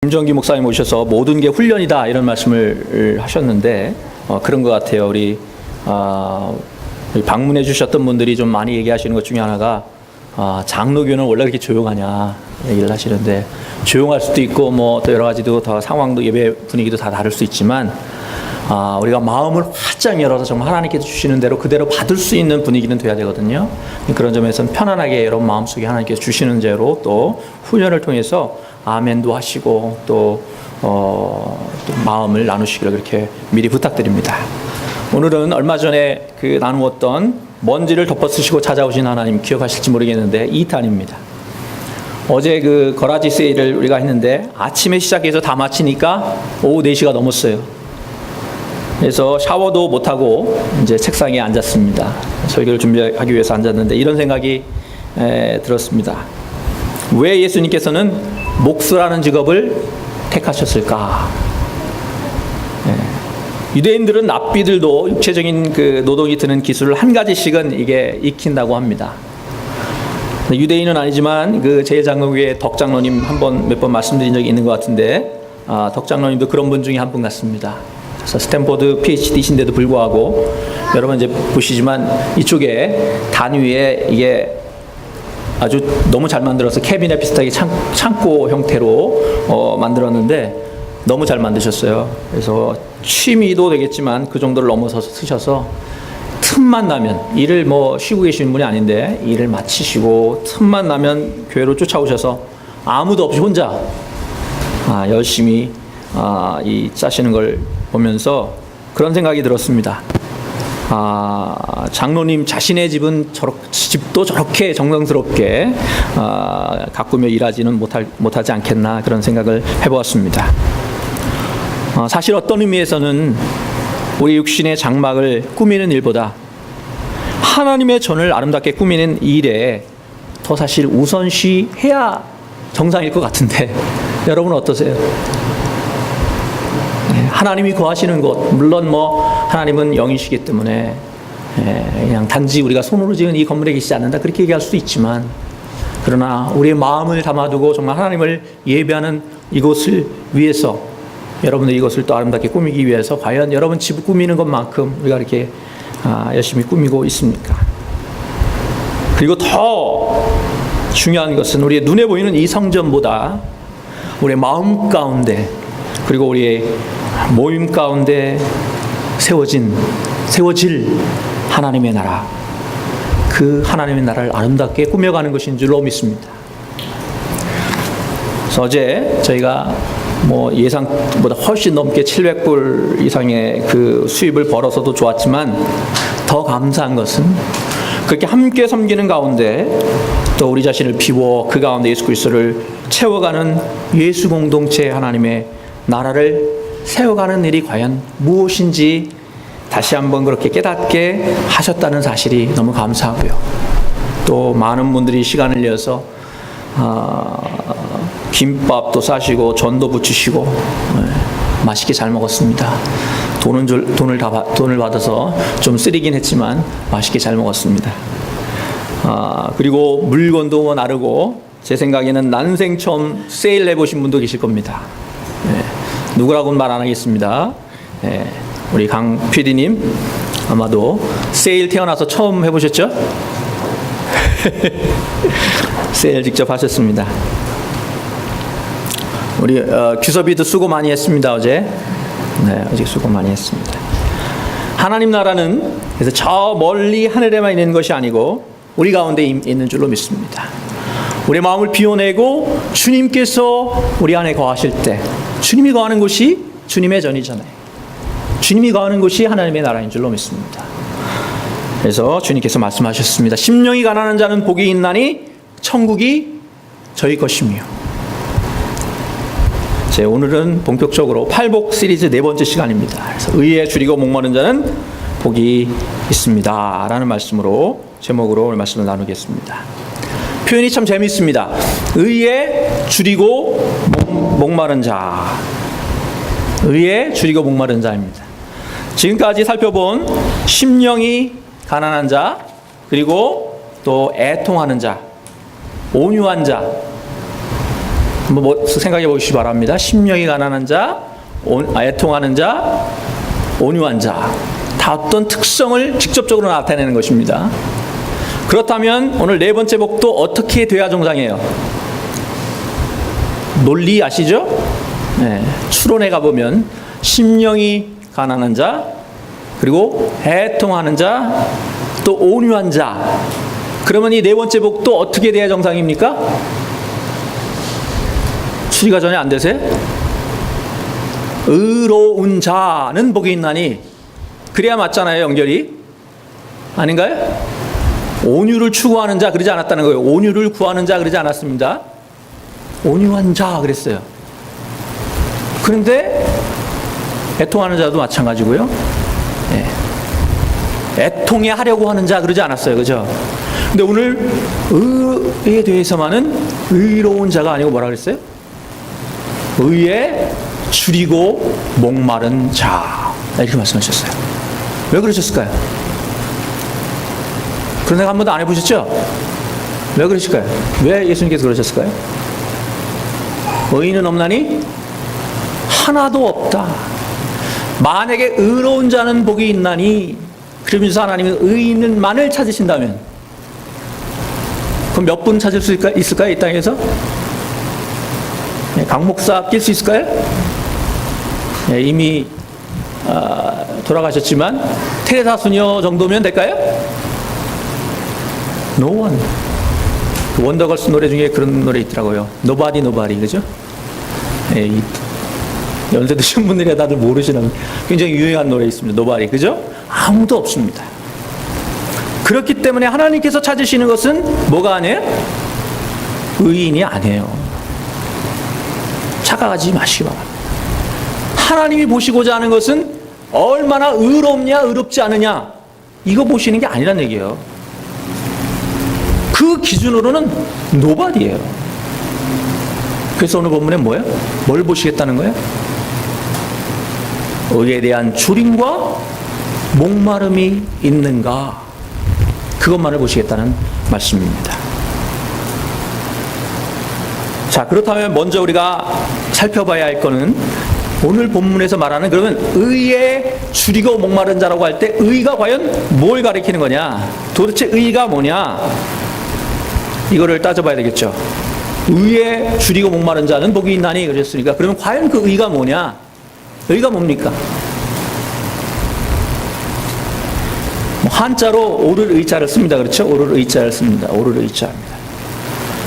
김정기 목사님 오셔서 모든 게 훈련이다 이런 말씀을 하셨는데 그런 것 같아요. 우리 방문해 주셨던 분들이 좀 많이 얘기하시는 것 중에 하나가 장로교는 원래 그렇게 조용하냐 얘기를 하시는데, 조용할 수도 있고 뭐 또 여러 가지도 더 상황도 예배 분위기도 다 다를 수 있지만 우리가 마음을 활짝 열어서 정말 하나님께서 주시는 대로 그대로 받을 수 있는 분위기는 돼야 되거든요. 그런 점에서는 편안하게 여러분 마음속에 하나님께서 주시는 대로 또 훈련을 통해서 아멘도 하시고 또 마음을 나누시기를 그렇게 미리 부탁드립니다. 오늘은 얼마 전에 나누었던 먼지를 덮어쓰시고 찾아오신 하나님 기억하실지 모르겠는데 2탄입니다. 어제 거라지 세일을 우리가 했는데 아침에 시작해서 다 마치니까 오후 4시가 넘었어요. 그래서 샤워도 못하고 이제 책상에 앉았습니다. 설교를 준비하기 위해서 앉았는데 이런 생각이 들었습니다. 왜 예수님께서는 목수라는 직업을 택하셨을까? 유대인들은 납비들도 육체적인 노동이 드는 기술을 한 가지씩은 이게 익힌다고 합니다. 유대인은 아니지만 제1장로교회 덕장로님 몇 번 말씀드린 적이 있는 것 같은데 덕장로님도 그런 분 중에 한 분 같습니다. 그래서 스탠포드 PhD신데도 불구하고 여러분 이제 보시지만 이쪽에 단 위에 이게 아주 너무 잘 만들어서 캐비넷 비슷하게 창고 형태로 만들었는데 너무 잘 만드셨어요. 그래서 취미도 되겠지만 그 정도를 넘어서 쓰셔서 틈만 나면, 일을 쉬고 계시는 분이 아닌데 일을 마치시고 틈만 나면 교회로 쫓아오셔서 아무도 없이 혼자 열심히 짜시는 걸 보면서 그런 생각이 들었습니다. 장로님 자신의 집도 저렇게 정성스럽게 가꾸며 일하지는 못하지 않겠나 그런 생각을 해보았습니다. 사실 어떤 의미에서는 우리 육신의 장막을 꾸미는 일보다 하나님의 전을 아름답게 꾸미는 일에 더 사실 우선시해야 정상일 것 같은데 여러분은 어떠세요? 하나님이 거하시는 곳, 물론 하나님은 영이시기 때문에 그냥 단지 우리가 손으로 지은 이 건물에 계시지 않는다 그렇게 얘기할 수도 있지만, 그러나 우리의 마음을 담아두고 정말 하나님을 예배하는 이곳을 위해서, 여러분들 이것을 또 아름답게 꾸미기 위해서 과연 여러분 집을 꾸미는 것만큼 우리가 이렇게 열심히 꾸미고 있습니까? 그리고 더 중요한 것은 우리의 눈에 보이는 이 성전보다 우리의 마음 가운데 그리고 우리의 모임 가운데 세워질 하나님의 나라, 그 하나님의 나라를 아름답게 꾸며가는 것인 줄로 믿습니다. 그래서 어제 저희가 예상보다 훨씬 넘게 700불 이상의 수입을 벌어서도 좋았지만 더 감사한 것은 그렇게 함께 섬기는 가운데 또 우리 자신을 비워 그 가운데 예수 그리스도를 채워가는 예수 공동체 하나님의 나라를 세워가는 일이 과연 무엇인지 다시 한번 그렇게 깨닫게 하셨다는 사실이 너무 감사하고요. 또 많은 분들이 시간을 내어서 김밥도 싸시고 전도 부치시고 맛있게 잘 먹었습니다. 돈을 받아서 좀 쓰리긴 했지만 맛있게 잘 먹었습니다. 그리고 물건도 나르고 제 생각에는 난생 처음 세일 해보신 분도 계실 겁니다. 누구라고는 말 안 하겠습니다. 우리 강 PD님 아마도 세일 태어나서 처음 해보셨죠? 세일 직접 하셨습니다. 우리 규섭이도 수고 많이 했습니다. 어제 수고 많이 했습니다. 하나님 나라는 그래서 저 멀리 하늘에만 있는 것이 아니고 우리 가운데 있는 줄로 믿습니다. 우리 마음을 비워내고 주님께서 우리 안에 거하실 때, 주님이 거하는 곳이 주님의 전이잖아요. 주님이 거하는 곳이 하나님의 나라인 줄로 믿습니다. 그래서 주님께서 말씀하셨습니다. 심령이 가난한 자는 복이 있나니 천국이 저희 것이며. 오늘은 본격적으로 팔복 시리즈 4번째 시간입니다. 그래서 의에 줄이고 목마른 자는 복이 있습니다 라는 말씀으로 제목으로 오늘 말씀을 나누겠습니다. 표현이 참 재미있습니다. 의에 줄이고 목마른 자, 의에 줄이고 목마른 자입니다. 지금까지 살펴본 심령이 가난한 자, 그리고 또 애통하는 자, 온유한 자, 한번 생각해 보시기 바랍니다. 심령이 가난한 자, 애통하는 자, 온유한 자, 다 어떤 특성을 직접적으로 나타내는 것입니다. 그렇다면 오늘 네 번째 복도 어떻게 돼야 정상이에요? 논리 아시죠? 네, 추론에 가보면 심령이 가난한 자, 그리고 애통하는 자, 또 온유한 자. 그러면 이 네 번째 복도 어떻게 돼야 정상입니까? 추리가 전혀 안 되세요? 의로운 자는 복이 있나니, 그래야 맞잖아요, 연결이. 아닌가요? 온유를 추구하는 자 그러지 않았다는 거예요. 온유를 구하는 자 그러지 않았습니다. 온유한 자 그랬어요. 그런데 애통하는 자도 마찬가지고요. 애통해 하려고 하는 자 그러지 않았어요. 그죠? 근데 오늘 의에 대해서만은 의로운 자가 아니고 뭐라 그랬어요? 의에 줄이고 목마른 자, 이렇게 말씀하셨어요. 왜 그러셨을까요? 그런 생각 한 번도 안 해보셨죠? 왜 그러실까요? 왜 예수님께서 그러셨을까요? 의인은 없나니 하나도 없다. 만약에 의로운 자는 복이 있나니, 그러면서 하나님은 의인만을 찾으신다면, 그럼 몇 분 찾을 수 있을까요? 이 땅에서? 강 목사 낄 수 있을까요? 이미 돌아가셨지만 테레사 수녀 정도면 될까요? No one. 그 원더걸스 노래 중에 그런 노래 있더라고요. Nobody, nobody, 그죠? 연세 드신 분들이 다들 모르시는 굉장히 유행한 노래 있습니다. Nobody, 그죠? 아무도 없습니다. 그렇기 때문에 하나님께서 찾으시는 것은 뭐가 아니에요? 의인이 아니에요. 착각하지 마시기 바랍니다. 하나님이 보시고자 하는 것은 얼마나 의롭냐, 의롭지 않으냐, 이거 보시는 게 아니란 얘기예요. 그 기준으로는 노바디예요. 그래서 오늘 본문에 뭐예요? 뭘 보시겠다는 거예요? 의에 대한 줄임과 목마름이 있는가, 그것만을 보시겠다는 말씀입니다. 자, 그렇다면 먼저 우리가 살펴봐야 할 거는 오늘 본문에서 말하는, 그러면 의에 줄이고 목마른 자라고 할 때 의가 과연 뭘 가리키는 거냐, 도대체 의가 뭐냐, 이거를 따져봐야 되겠죠. 의에 줄이고 목마른 자는 복이 있나니 그랬으니까, 그러면 과연 그 의가 뭐냐? 의가 뭡니까? 한자로 오를 의자를 씁니다. 그렇죠? 오를 의자를 씁니다. 오를 의자입니다.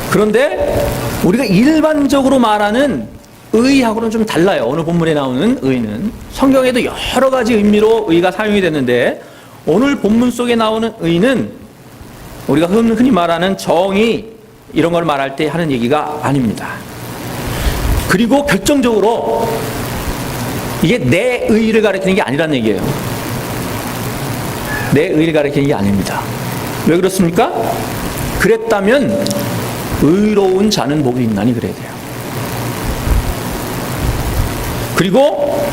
그런데 우리가 일반적으로 말하는 의하고는 좀 달라요. 오늘 본문에 나오는 의는 성경에도 여러 가지 의미로 의가 사용이 됐는데, 오늘 본문 속에 나오는 의는 우리가 흔히 말하는 정의, 이런 걸 말할 때 하는 얘기가 아닙니다. 그리고 결정적으로 이게 내 의를 가리키는 게 아니란 얘기예요. 내 의를 가리키는 게 아닙니다. 왜 그렇습니까? 그랬다면 의로운 자는 복이 있나니 그래야 돼요. 그리고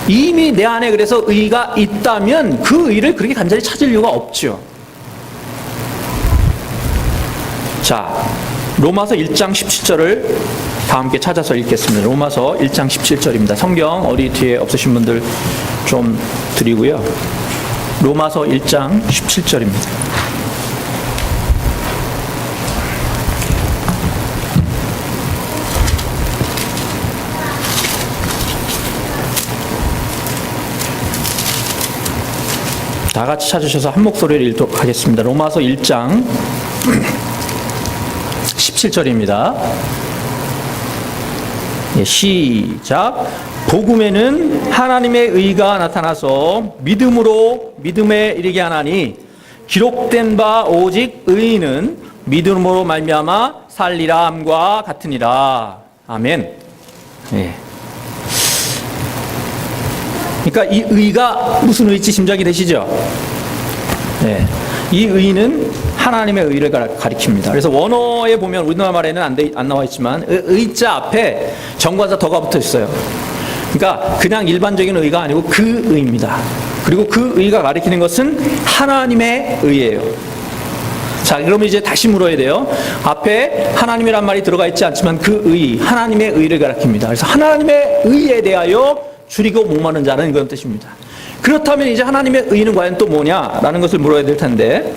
이미 내 안에 그래서 의가 있다면 그 의를 그렇게 간절히 찾을 이유가 없죠. 자, 로마서 1장 17절을 다 함께 찾아서 읽겠습니다. 로마서 1장 17절입니다. 성경 어디 뒤에 없으신 분들 좀 드리고요. 로마서 1장 17절입니다. 다 같이 찾으셔서 한 목소리를 읽도록 하겠습니다. 로마서 1장 17절입니다. 시작. 복음에는 하나님의 의가 나타나서 믿음에 이르게 하나니, 기록된 바 오직 의인은 믿음으로 말미암아 살리라 함과 같으니라. 아멘. 그러니까 이 의가 무슨 의인지 짐작이 되시죠? 이 의는 하나님의 의를 가리킵니다. 그래서 원어에 보면 우리나라 말에는 안 나와 있지만 의자 앞에 정관사 더가 붙어 있어요. 그러니까 그냥 일반적인 의가 아니고 그 의입니다. 그리고 그 의가 가리키는 것은 하나님의 의예요. 자, 그러면 이제 다시 물어야 돼요. 앞에 하나님이란 말이 들어가 있지 않지만 그 의, 하나님의 의를 가리킵니다. 그래서 하나님의 의에 대하여 줄이고 목마른 자는 그런 뜻입니다. 그렇다면 이제 하나님의 의는 과연 또 뭐냐라는 것을 물어야 될 텐데,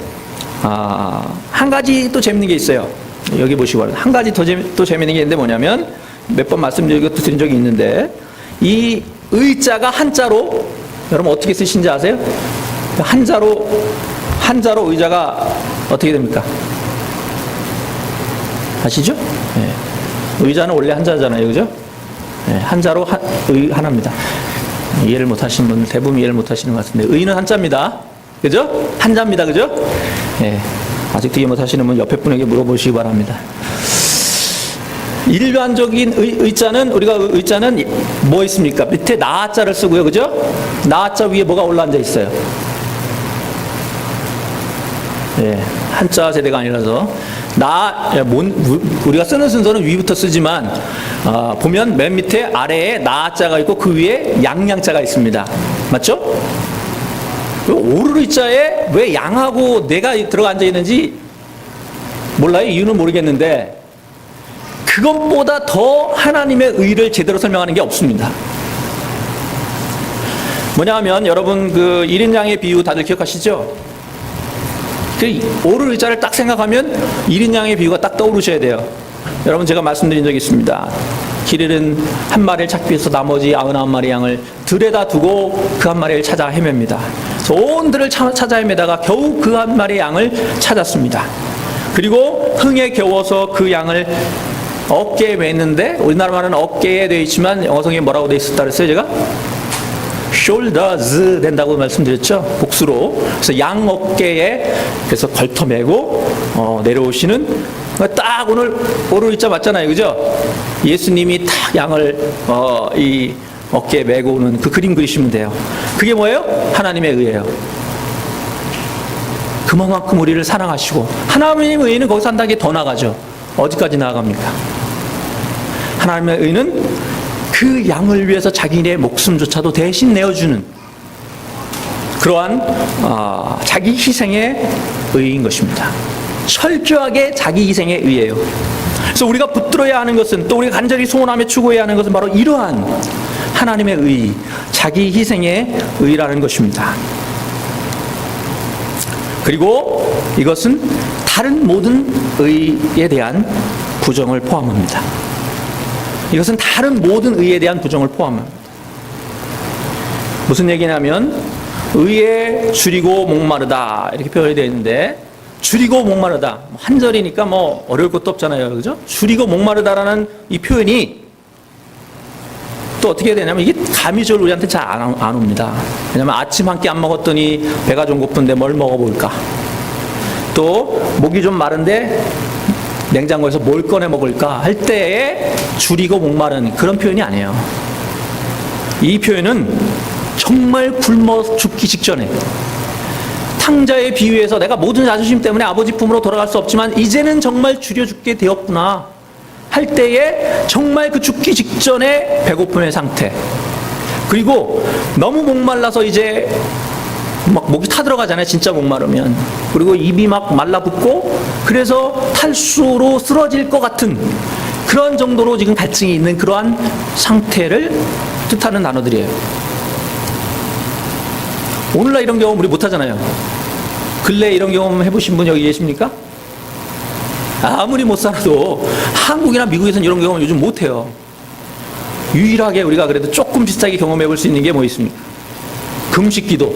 한 가지 또 재밌는 게 있어요. 여기 보시고 한 가지 또 재밌는 게 있는데 뭐냐면, 몇 번 말씀드린 적이 있는데, 이 의자가 한자로 여러분 어떻게 쓰신지 아세요? 한자로 의자가 어떻게 됩니까? 아시죠? 네. 의자는 원래 한자잖아요, 그죠? 네, 한자로 하나입니다. 이해를 못하시는 분 대부분 이해를 못하시는 것 같은데, 의는 한자입니다, 그죠? 한자입니다, 그죠? 네. 아직도 이해 못하시는 분 옆에 분에게 물어보시기 바랍니다. 일반적인 의자는, 우리가 의자는 뭐 있습니까? 밑에 나자를 쓰고요, 그죠? 나자 위에 뭐가 올라앉아 있어요? 예, 한자 세대가 아니라서 우리가 쓰는 순서는 위부터 쓰지만, 보면 맨 밑에 아래에 나자가 있고 그 위에 양양자가 있습니다. 맞죠? 오르르자에 왜 양하고 내가 들어가 앉아 있는지 몰라요? 이유는 모르겠는데, 그것보다 더 하나님의 의를 제대로 설명하는 게 없습니다. 뭐냐 하면, 여러분 그 1인 양의 비유 다들 기억하시죠? 그 오를 의자를 딱 생각하면 1인 양의 비유가 딱 떠오르셔야 돼요. 여러분, 제가 말씀드린 적이 있습니다. 길 잃은 한 마리를 찾기 위해서 나머지 99마리 양을 들에다 두고 그 한 마리를 찾아 헤맵니다. 온 들을 찾아 헤매다가 겨우 그 한 마리 양을 찾았습니다. 그리고 흥에 겨워서 그 양을 어깨에 맸는데, 우리나라 말은 어깨에 되어 있지만 영어성에 뭐라고 되어 있었다 그랬어요, 제가? shoulders 된다고 말씀드렸죠, 복수로. 그래서 양 어깨에 그래서 걸터매고 내려오시는, 딱 오늘 오르자 맞잖아요, 그죠? 예수님이 딱 양을 이 어깨에 메고 오는 그 그림 그리시면 돼요. 그게 뭐예요? 하나님의 의예요. 그만큼 우리를 사랑하시고, 하나님의 의는 거기서 한 단계 더 나가죠. 어디까지 나아갑니까? 하나님의 의는 그 양을 위해서 자기의 목숨조차도 대신 내어주는 그러한 자기 희생의 의인 것입니다. 철저하게 자기 희생의 의예요. 그래서 우리가 붙들어야 하는 것은, 또 우리가 간절히 소원하며 추구해야 하는 것은 바로 이러한 하나님의 의, 자기 희생의 의라는 것입니다. 그리고 이것은 다른 모든 의에 대한 부정을 포함합니다. 이것은 다른 모든 의에 대한 부정을 포함합니다. 무슨 얘기냐면, 의에 줄이고 목마르다 이렇게 표현이 되어 있는데, 줄이고 목마르다, 한 절이니까 뭐 어려울 것도 없잖아요, 그죠? 줄이고 목마르다라는 이 표현이 또 어떻게 되냐면, 이게 감이절 우리한테 잘 안 옵니다. 왜냐면 아침 한 끼 안 먹었더니 배가 좀 고픈데 뭘 먹어볼까? 또 목이 좀 마른데 냉장고에서 뭘 꺼내 먹을까 할 때에 줄이고 목마른 그런 표현이 아니에요. 이 표현은 정말 굶어 죽기 직전에, 탕자의 비유에서 내가 모든 자존심 때문에 아버지 품으로 돌아갈 수 없지만 이제는 정말 줄여 죽게 되었구나 할 때에 정말 그 죽기 직전에 배고픔의 상태, 그리고 너무 목말라서 이제 막 목이 타들어가잖아요, 진짜 목마르면. 그리고 입이 막 말라붙고 그래서 탈수로 쓰러질 것 같은 그런 정도로 지금 갈증이 있는 그러한 상태를 뜻하는 단어들이에요. 오늘날 이런 경험 우리 못하잖아요. 근래에 이런 경험 해보신 분 여기 계십니까? 아무리 못 살아도 한국이나 미국에서는 이런 경험을 요즘 못해요. 유일하게 우리가 그래도 조금 비슷하게 경험해 볼 수 있는 게 뭐 있습니까? 금식기도.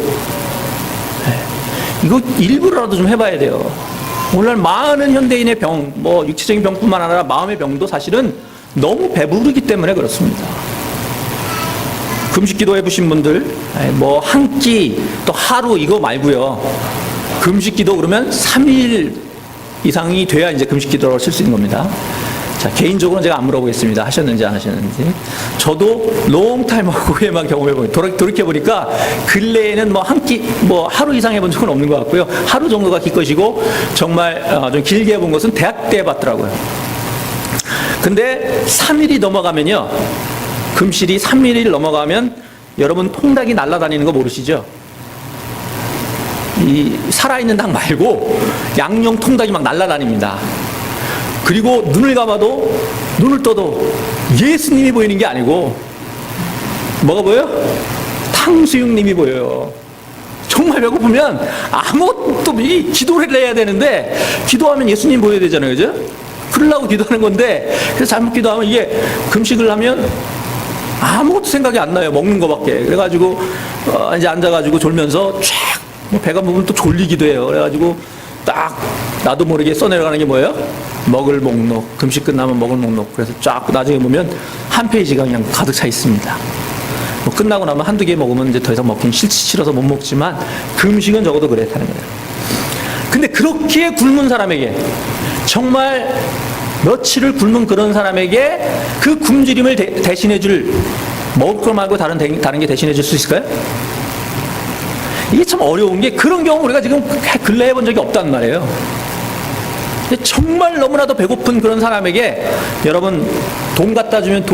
이거 일부러라도 좀 해봐야 돼요. 오늘날 많은 현대인의 병, 뭐 육체적인 병뿐만 아니라 마음의 병도 사실은 너무 배부르기 때문에 그렇습니다. 금식기도 해보신 분들, 뭐 한 끼, 또 하루 이거 말고요. 금식기도 그러면 3일 이상이 돼야 이제 금식기도를 쓸 수 있는 겁니다. 자, 개인적으로는 제가 안 물어보겠습니다. 하셨는지 안 하셨는지. 저도 롱타임 후에만 경험해보니까, 돌이켜보니까 근래에는 뭐 한 끼, 뭐 하루 이상 해본 적은 없는 것 같고요. 하루 정도가 기껏이고, 정말 좀 길게 해본 것은 대학 때 해봤더라고요. 근데 3일이 넘어가면요, 금실이 3일이 넘어가면 여러분 통닭이 날아다니는 거 모르시죠? 이 살아있는 닭 말고 양념 통닭이 막 날아다닙니다. 그리고 눈을 감아도 눈을 떠도 예수님이 보이는 게 아니고 뭐가 보여요? 탕수육님이 보여요. 정말 배고프면 아무것도 기도를 해야 되는데 기도하면 예수님 보여야 되잖아요, 그죠? 그러려고 기도하는 건데 그래서 잘못 기도하면 이게 금식을 하면 아무것도 생각이 안 나요. 먹는 거밖에. 그래가지고 이제 앉아가지고 졸면서 쫙 배가 부으면 또 졸리기도 해요. 그래가지고 딱 나도 모르게 써내려가는 게 뭐예요? 먹을 목록. 금식 끝나면 먹을 목록. 그래서 쫙 나중에 보면 한 페이지가 그냥 가득 차 있습니다. 뭐 끝나고 나면 한두 개 먹으면 이제 더 이상 먹긴 싫어서 못 먹지만 금식은 적어도 그랬다는 거예요. 근데 그렇게 굶은 사람에게 정말 며칠을 굶은 그런 사람에게 그 굶주림을 대신해 줄 먹을 거 말고 다른 게 대신해 줄 수 있을까요? 이게 참 어려운 게 그런 경우 우리가 지금 근래 해본 적이 없단 말이에요. 정말 너무나도 배고픈 그런 사람에게 여러분 돈 갖다 주면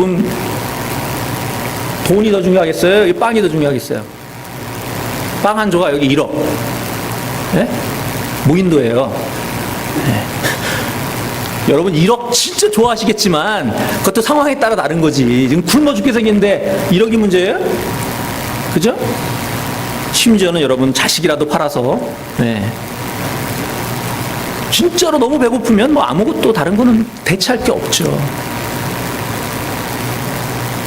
돈이 더 중요하겠어요? 빵이 더 중요하겠어요? 빵 한 조각 여기 1억. 네? 무인도예요. 네. 여러분 1억 진짜 좋아하시겠지만 그것도 상황에 따라 다른 거지. 지금 굶어 죽게 생겼는데 1억이 문제예요? 그죠? 심지어는 여러분 자식이라도 팔아서 진짜로 너무 배고프면 뭐 아무것도 다른 거는 대체할 게 없죠.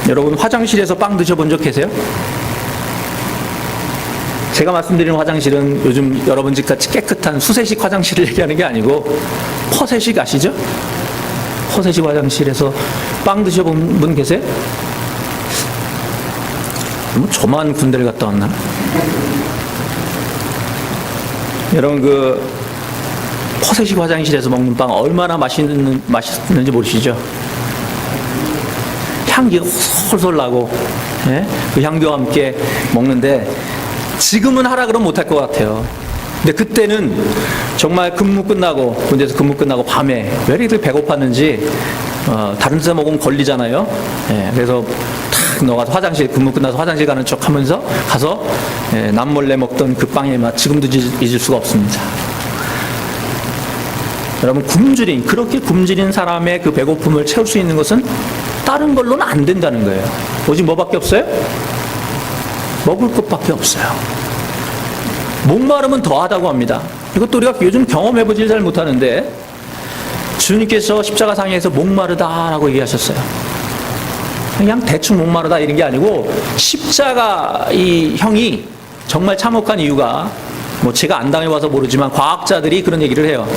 여러분 화장실에서 빵 드셔본 적 계세요? 제가 말씀드리는 화장실은 요즘 여러분 집같이 깨끗한 수세식 화장실을 얘기하는 게 아니고 퍼세식 아시죠? 퍼세식 화장실에서 빵 드셔본 분 계세요? 뭐 저만 군대를 갔다 왔나? 여러분 그 퍼세식 화장실에서 먹는 빵 얼마나 맛있는지 모르시죠? 향기가 솔솔 나고 그 향기와 함께 먹는데 지금은 하라 그러면 못할 것 같아요. 근데 그때는 정말 군대에서 근무 끝나고 밤에 왜 이렇게 배고팠는지 다른 데서 먹으면 걸리잖아요. 그래서 탁 너가 근무 끝나서 화장실 가는 척 하면서 가서 남몰래 먹던 그 빵의 맛 지금도 잊을 수가 없습니다. 여러분 그렇게 굶주린 사람의 그 배고픔을 채울 수 있는 것은 다른 걸로는 안 된다는 거예요. 오직 뭐밖에 없어요? 먹을 것밖에 없어요. 목마름은 더하다고 합니다. 이것도 우리가 요즘 경험해보질 잘 못하는데 주님께서 십자가상에서 목마르다라고 얘기하셨어요. 그냥 대충 목마르다 이런 게 아니고 십자가 이 형이 정말 참혹한 이유가 뭐 제가 안 당해봐서 모르지만 과학자들이 그런 얘기를 해요.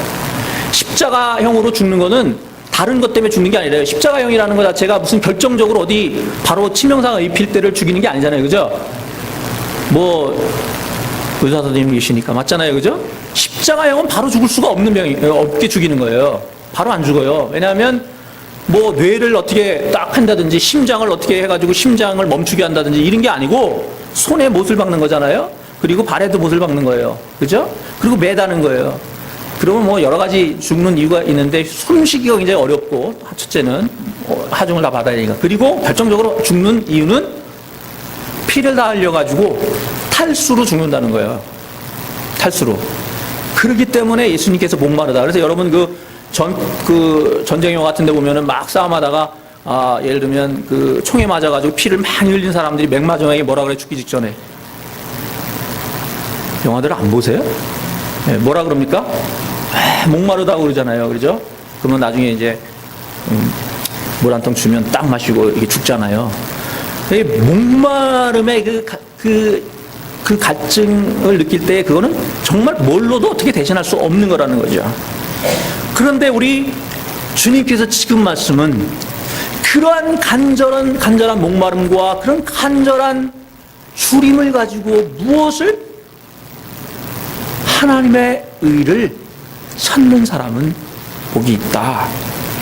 십자가형으로 죽는 거는 다른 것 때문에 죽는 게 아니라요. 십자가형이라는 것 자체가 무슨 결정적으로 어디 바로 치명상을 입힐 때를 죽이는 게 아니잖아요. 그죠? 뭐 의사 선생님이시니까 맞잖아요. 그죠? 십자가형은 바로 죽을 수가 없게 죽이는 거예요. 바로 안 죽어요. 왜냐하면 뭐 뇌를 어떻게 딱 한다든지 심장을 어떻게 해가지고 심장을 멈추게 한다든지 이런 게 아니고 손에 못을 박는 거잖아요. 그리고 발에도 못을 박는 거예요. 그죠? 그리고 매다는 거예요. 그러면 뭐 여러 가지 죽는 이유가 있는데 숨쉬기가 굉장히 어렵고 첫째는 하중을 다 받아야 되니까. 그리고 결정적으로 죽는 이유는 피를 다 흘려가지고 탈수로 죽는다는 거예요. 탈수로. 그렇기 때문에 예수님께서 목마르다. 그래서 여러분 전쟁 영화 같은 데 보면은 막 싸움하다가 예를 들면 그 총에 맞아가지고 피를 많이 흘린 사람들이 맥마정에게 뭐라 그래 죽기 직전에. 영화들을 안 보세요? 뭐라 그럽니까? 목마르다고 그러잖아요. 그러죠? 그러면 나중에 이제 물 한 통 주면 딱 마시고 이게 죽잖아요. 목마름의 그 갈증을 느낄 때 그거는 정말 뭘로도 어떻게 대신할 수 없는 거라는 거죠. 그런데 우리 주님께서 지금 말씀은 그러한 간절한 목마름과 그런 간절한 주림을 가지고 무엇을 하나님의 의를 찾는 사람은 복이 있다.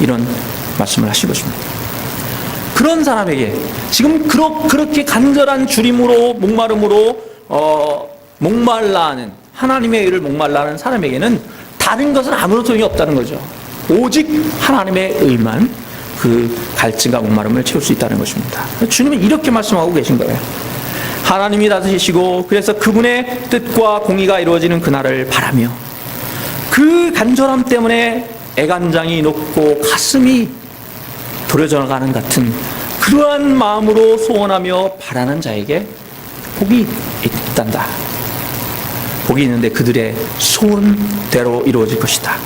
이런 말씀을 하신 것입니다. 그런 사람에게 지금 그렇게 간절한 주림으로 목마름으로 목말라 하는 하나님의 의를 목말라 하는 사람에게는 다른 것은 아무런 소용이 없다는 거죠. 오직 하나님의 의만 그 갈증과 목마름을 채울 수 있다는 것입니다. 주님은 이렇게 말씀하고 계신 거예요. 하나님이 다스리시고 그래서 그분의 뜻과 공의가 이루어지는 그날을 바라며 그 간절함 때문에 애간장이 녹고 가슴이 도려져 가는 같은 그러한 마음으로 소원하며 바라는 자에게 복이 있단다. 복이 있는데 그들의 소원대로 이루어질 것이다.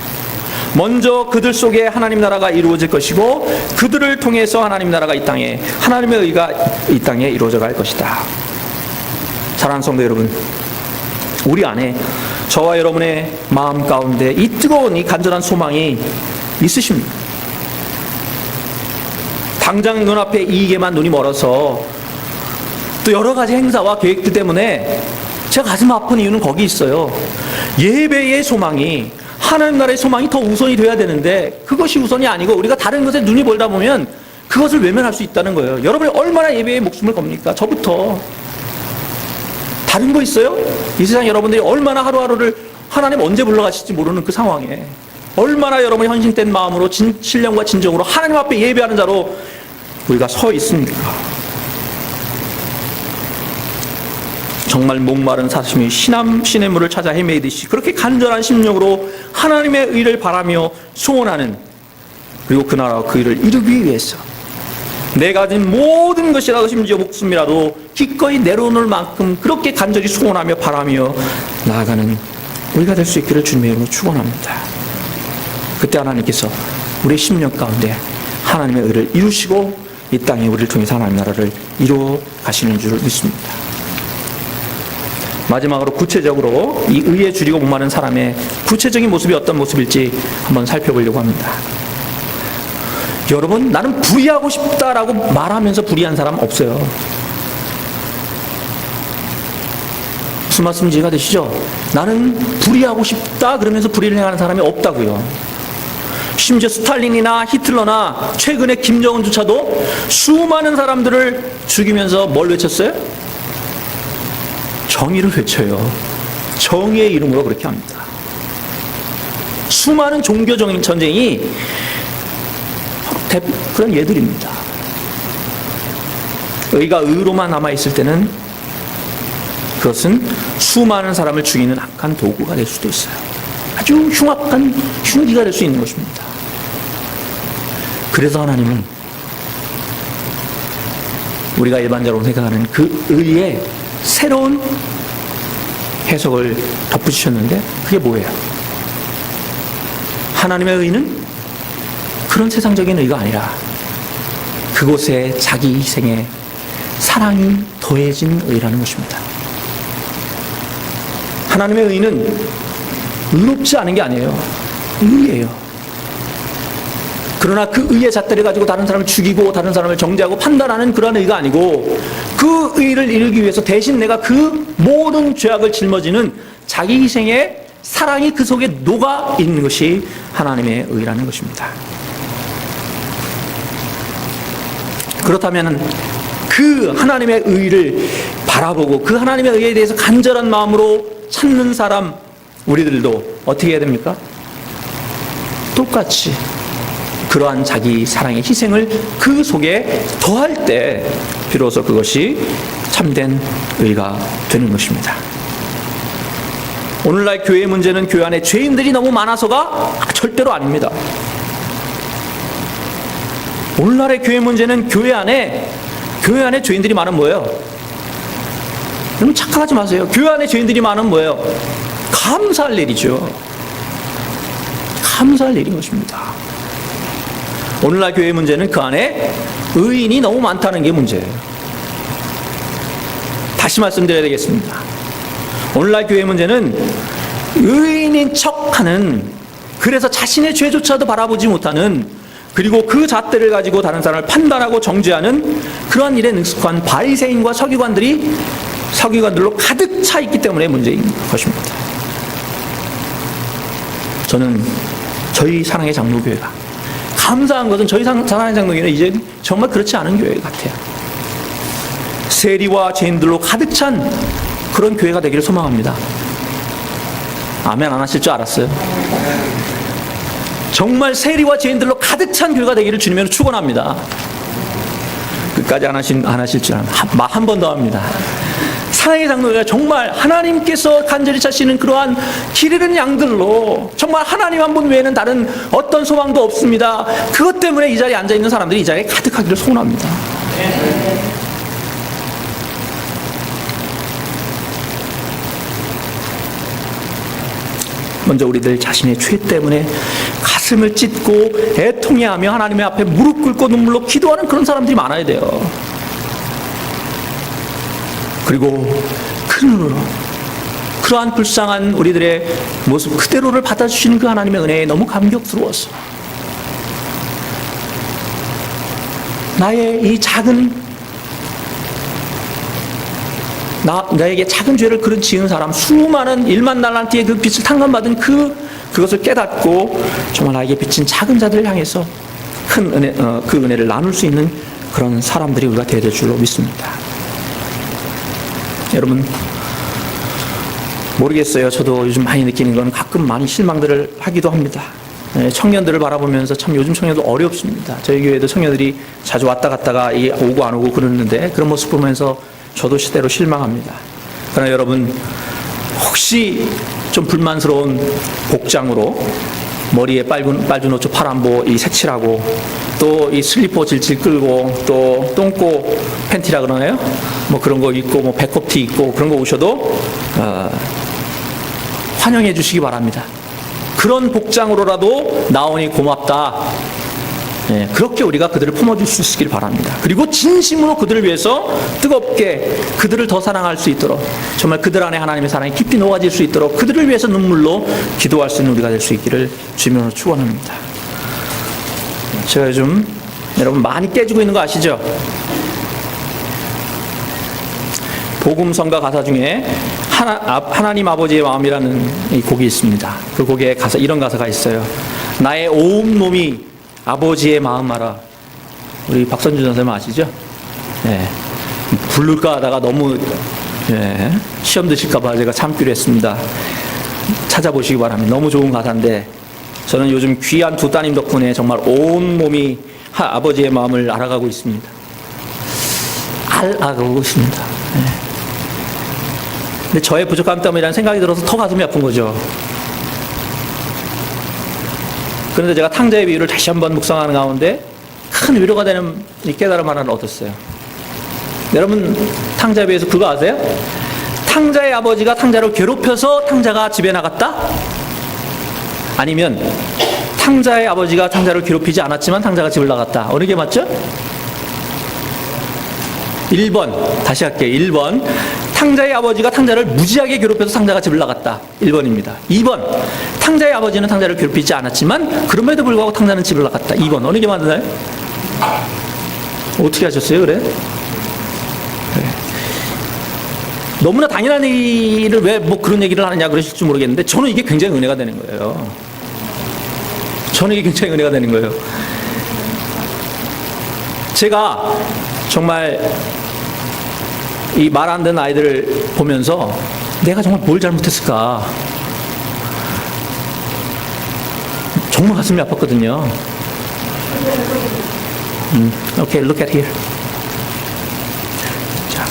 먼저 그들 속에 하나님 나라가 이루어질 것이고 그들을 통해서 하나님 나라가 이 땅에, 하나님의 의가 이 땅에 이루어져 갈 것이다. 사랑하는 성도 여러분, 우리 안에 저와 여러분의 마음 가운데 이 뜨거운 이 간절한 소망이 있으십니까? 당장 눈앞에 이익에만 눈이 멀어서 또 여러 가지 행사와 계획들 때문에 제가 가슴 아픈 이유는 거기 있어요. 예배의 소망이, 하나님 나라의 소망이 더 우선이 돼야 되는데 그것이 우선이 아니고 우리가 다른 것에 눈이 멀다 보면 그것을 외면할 수 있다는 거예요. 여러분이 얼마나 예배에 목숨을 겁니까? 저부터. 다른 거 있어요? 이 세상 여러분들이 얼마나 하루하루를 하나님 언제 불러가실지 모르는 그 상황에 얼마나 여러분이 헌신된 마음으로 신령과 진정으로 하나님 앞에 예배하는 자로 우리가 서 있습니까? 정말 목마른 사슴이 시냇물을 찾아 헤매듯이 그렇게 간절한 심령으로 하나님의 의를 바라며 소원하는, 그리고 그 나라와 그 일을 이루기 위해서 내가 가진 모든 것이라도 심지어 목숨이라도 기꺼이 내려놓을 만큼 그렇게 간절히 소원하며 바라며 나아가는 우리가 될 수 있기를 주님의 이름으로 축원합니다. 그때 하나님께서 우리의 심령 가운데 하나님의 의를 이루시고 이 땅에 우리를 통해서 하나님 나라를 이루어 가시는 줄 믿습니다. 마지막으로 구체적으로 이 의에 줄이고 목마른 사람의 구체적인 모습이 어떤 모습일지 한번 살펴보려고 합니다. 여러분, 나는 불의하고 싶다라고 말하면서 불의한 사람 없어요. 무슨 말씀인지 이해가 되시죠? 나는 불의하고 싶다 그러면서 불의를 행하는 사람이 없다고요. 심지어 스탈린이나 히틀러나 최근에 김정은조차도 수많은 사람들을 죽이면서 뭘 외쳤어요? 정의를 외쳐요. 정의의 이름으로 그렇게 합니다. 수많은 종교 전쟁이 그런 예들입니다. 의가 의로만 남아있을 때는 그것은 수많은 사람을 죽이는 악한 도구가 될 수도 있어요. 아주 흉악한 흉기가 될 수 있는 것입니다. 그래서 하나님은 우리가 일반적으로 생각하는 그 의의 새로운 해석을 덧붙이셨는데 그게 뭐예요? 하나님의 의는 그런 세상적인 의가 아니라 그곳에 자기 희생의 사랑이 더해진 의라는 것입니다. 하나님의 의는 의롭지 않은 게 아니에요. 의예요. 그러나 그 의의 잣대를 가지고 다른 사람을 죽이고 다른 사람을 정죄하고 판단하는 그런 의가 아니고 그 의를 이루기 위해서 대신 내가 그 모든 죄악을 짊어지는 자기 희생의 사랑이 그 속에 녹아 있는 것이 하나님의 의라는 것입니다. 그렇다면 그 하나님의 의를 바라보고 그 하나님의 의에 대해서 간절한 마음으로 찾는 사람, 우리들도 어떻게 해야 됩니까? 똑같이 그러한 자기 사랑의 희생을 그 속에 더할 때 비로소 그것이 참된 의가 되는 것입니다. 오늘날 교회의 문제는 교회 안에 죄인들이 너무 많아서가 절대로 아닙니다. 오늘날의 교회 문제는 교회 안에 죄인들이 많은 뭐예요? 여러분 착각하지 마세요. 교회 안에 죄인들이 많은 뭐예요? 감사할 일이죠. 감사할 일인 것입니다. 오늘날 교회의 문제는 그 안에 의인이 너무 많다는 게 문제예요. 다시 말씀드려야 되겠습니다. 오늘날 교회의 문제는 의인인 척하는, 그래서 자신의 죄조차도 바라보지 못하는, 그리고 그 잣대를 가지고 다른 사람을 판단하고 정죄하는 그러한 일에 능숙한 바리새인과 서기관들로 가득 차 있기 때문에 문제인 것입니다. 저는 저희 사랑의 장로교회가 감사한 것은 저희 사랑의 장로교회는 이제 정말 그렇지 않은 교회 같아요. 세리와 죄인들로 가득 찬 그런 교회가 되기를 소망합니다. 아멘 안 하실 줄 알았어요. 정말 세리와 죄인들로 가득 찬 교회가 되기를 주님으로 축원합니다. 끝까지 안 하실 줄 알았는데 한 번 더 합니다. 사랑의 장로가 정말 하나님께서 간절히 찾으시는 그러한 길 잃은 양들로 정말 하나님 한 분 외에는 다른 어떤 소망도 없습니다. 그것 때문에 이 자리에 앉아있는 사람들이 이 자리에 가득하기를 소원합니다. 먼저 우리들 자신의 죄 때문에 가슴을 찢고 애통해하며 하나님의 앞에 무릎 꿇고 눈물로 기도하는 그런 사람들이 많아야 돼요. 그리고 그 눈으로 그러한 불쌍한 우리들의 모습 그대로를 받아주시는 그 하나님의 은혜에 너무 감격스러웠어. 나의 이 작은 나에게 작은 죄를 그런 지은 사람 수많은 1만 달란트의 그 빛을 탕감받은 그것을 깨닫고 정말 나에게 비친 작은 자들을 향해서 큰 은혜, 그 은혜를 나눌 수 있는 그런 사람들이 우리가 되어야 될 줄로 믿습니다. 여러분 모르겠어요. 저도 요즘 많이 느끼는 건 가끔 많이 실망들을 하기도 합니다. 청년들을 바라보면서 참 요즘 청년들 어렵습니다. 저희 교회도 청년들이 자주 왔다 갔다가 오고 안 오고 그러는데 그런 모습 보면서 저도 시대로 실망합니다. 그러나 여러분 혹시 좀 불만스러운 복장으로 머리에 빨주 노초 파란보 이 색칠하고 또 이 슬리퍼 질질 끌고 또 똥꼬 팬티라 그러나요? 뭐 그런 거 입고 뭐 배꼽티 입고 그런 거 오셔도 환영해 주시기 바랍니다. 그런 복장으로라도 나오니 고맙다. 그렇게 우리가 그들을 품어줄 수 있기를 바랍니다. 그리고 진심으로 그들을 위해서 뜨겁게 그들을 더 사랑할 수 있도록 정말 그들 안에 하나님의 사랑이 깊이 녹아질 수 있도록 그들을 위해서 눈물로 기도할 수 있는 우리가 될 수 있기를 주님으로 축원합니다. 제가 요즘 여러분 많이 깨지고 있는 거 아시죠? 복음성가 가사 중에 하나님 아버지의 마음이라는 이 곡이 있습니다. 그 곡에 이런 가사가 있어요. 나의 온 몸이 아버지의 마음 알아. 우리 박선주 선생님 아시죠? 부를까 하다가 너무 시험 드실까봐 제가 참기로 했습니다. 찾아보시기 바랍니다. 너무 좋은 가사인데 저는 요즘 귀한 두 따님 덕분에 정말 온 몸이 아버지의 마음을 알아가고 있습니다. 알아가고 있습니다. 근데 저의 부족함 때문이라는 생각이 들어서 더 가슴이 아픈 거죠. 그런데 제가 탕자의 비유를 다시 한번 묵상하는 가운데 큰 위로가 되는 이 깨달음 하나를 얻었어요. 여러분 탕자의 비유에서 그거 아세요? 탕자의 아버지가 탕자를 괴롭혀서 탕자가 집에 나갔다? 아니면 탕자의 아버지가 탕자를 괴롭히지 않았지만 탕자가 집을 나갔다. 어느 게 맞죠? 1번 다시 할게요. 1번 탕자의 아버지가 탕자를 무지하게 괴롭혀서 탕자가 집을 나갔다. 1번입니다. 2번 탕자의 아버지는 탕자를 괴롭히지 않았지만 그럼에도 불구하고 탕자는 집을 나갔다. 2번 어느 게 맞나요? 어떻게 하셨어요? 그래? 너무나 당연한 얘기를 왜 뭐 그런 얘기를 하느냐 그러실지 모르겠는데 저는 이게 굉장히 은혜가 되는 거예요. 저는 이게 굉장히 은혜가 되는 거예요. 제가 정말 이 말 안 듣는 아이들을 보면서 내가 정말 뭘 잘못했을까 정말 가슴이 아팠거든요. Okay, look at here. 자,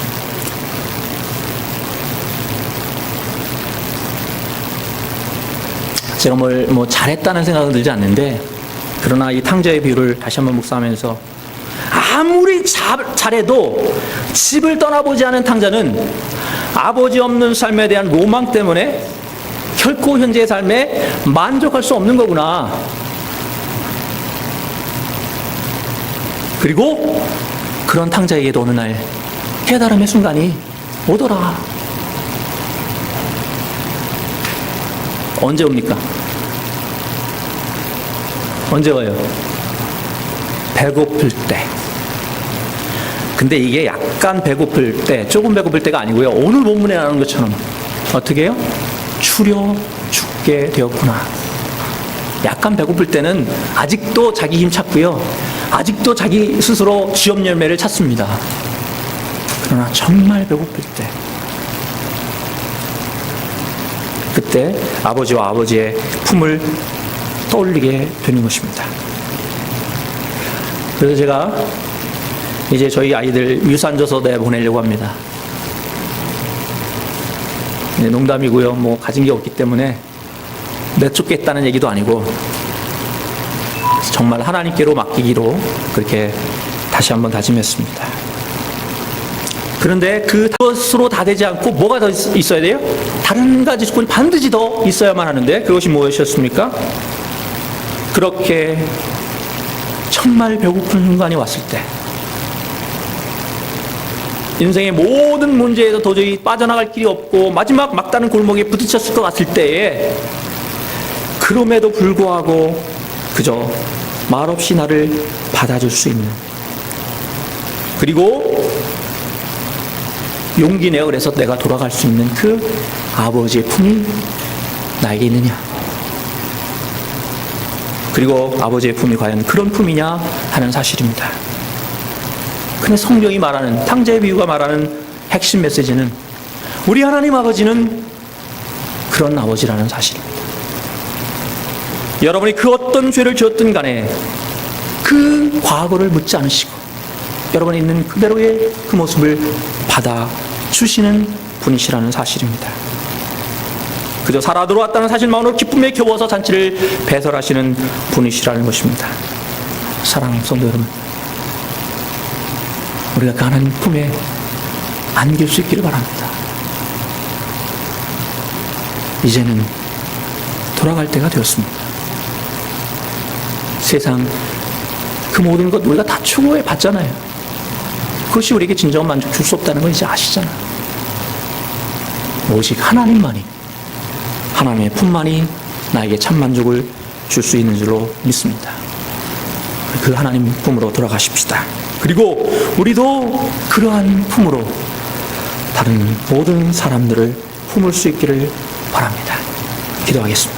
제가 뭐 잘했다는 생각은 들지 않는데 그러나 이 탕자의 비유를 다시 한번 묵상하면서 아무리 잘해도 집을 떠나보지 않은 탕자는 아버지 없는 삶에 대한 로망 때문에 결코 현재의 삶에 만족할 수 없는 거구나. 그리고 그런 탕자에게도 어느 날 깨달음의 순간이 오더라. 언제 옵니까? 언제 와요? 배고플 때. 근데 이게 약간 배고플 때, 조금 배고플 때가 아니고요. 오늘 본문에 나오는 것처럼 어떻게 해요? 추려 죽게 되었구나. 약간 배고플 때는 아직도 자기 힘 찾고요. 아직도 자기 스스로 쥐업 열매를 찾습니다. 그러나 정말 배고플 때, 그때 아버지와 아버지의 품을 떠올리게 되는 것입니다. 그래서 제가 이제 저희 아이들 유산조서 내보내려고 합니다. 네, 농담이고요. 뭐 가진 게 없기 때문에 내쫓겠다는 얘기도 아니고 정말 하나님께로 맡기기로 그렇게 다시 한번 다짐했습니다. 그런데 그것으로 다 되지 않고 뭐가 더 있어야 돼요? 다른 가지 조건이 반드시 더 있어야만 하는데 그것이 무엇이었습니까? 그렇게 정말 배고픈 순간이 왔을 때, 인생의 모든 문제에서 도저히 빠져나갈 길이 없고 마지막 막다른 골목에 부딪혔을 것 같을 때에, 그럼에도 불구하고 그저 말없이 나를 받아줄 수 있는, 그리고 용기 내어 그래서 내가 돌아갈 수 있는 그 아버지의 품이 나에게 있느냐, 그리고 아버지의 품이 과연 그런 품이냐 하는 사실입니다. 근데 성경이 말하는, 탕자의 비유가 말하는 핵심 메시지는 우리 하나님 아버지는 그런 아버지라는 사실입니다. 여러분이 그 어떤 죄를 지었든 간에 그 과거를 묻지 않으시고 여러분이 있는 그대로의 그 모습을 받아주시는 분이시라는 사실입니다. 그저 살아 들어왔다는 사실만으로 기쁨에 겨워서 잔치를 배설하시는 분이시라는 것입니다. 사랑하는 성도 여러분, 우리가 그 하나님 품에 안길 수 있기를 바랍니다. 이제는 돌아갈 때가 되었습니다. 세상 그 모든 것 우리가 다 추구해 봤잖아요. 그것이 우리에게 진정한 만족 줄 수 없다는 걸 이제 아시잖아요. 오직 하나님만이, 하나님의 품만이 나에게 참 만족을 줄 수 있는 줄로 믿습니다. 그 하나님 품으로 돌아가십시다. 그리고 우리도 그러한 품으로 다른 모든 사람들을 품을 수 있기를 바랍니다. 기도하겠습니다.